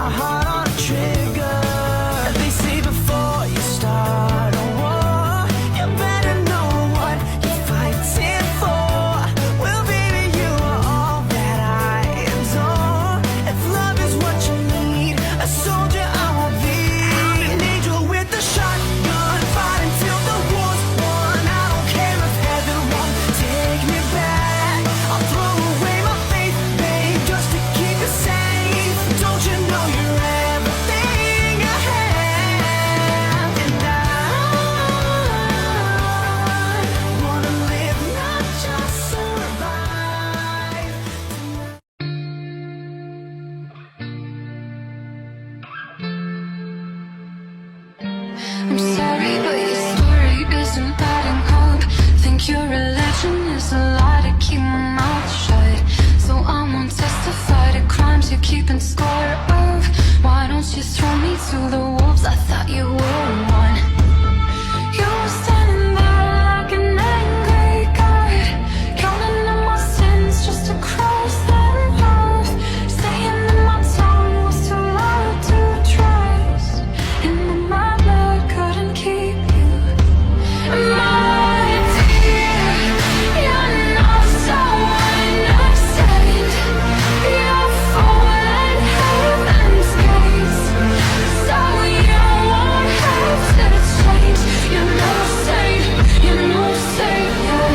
my heart on a trigger. They say before you start a war, you better know what you're fighting for. Well, baby, you are all that I adore. If love is what you need, a soldier I will be. I'm an angel with a shotgun, fighting till the war's won. I don't care if heaven won't take me back. I'll throw away my faith, babe, just to keep you safe. Don't you know you're everything I have? And I wanna live, not just survive. I'm sorry, but your story isn't adding up. Think your religion is a lie to keep my mouth shut. So I won't testify to crimes you're keeping score of. Why don't you throw me to the wolves? I thought you were one. You were standing there like an angry god, counting on my sins just to cross them off. Saying that my tongue was too loud to trust, and that my blood couldn't keep you. My dear, you're not so innocent. You're falling heaven's gates, so you won't have to change. You're no saint, you're no savior.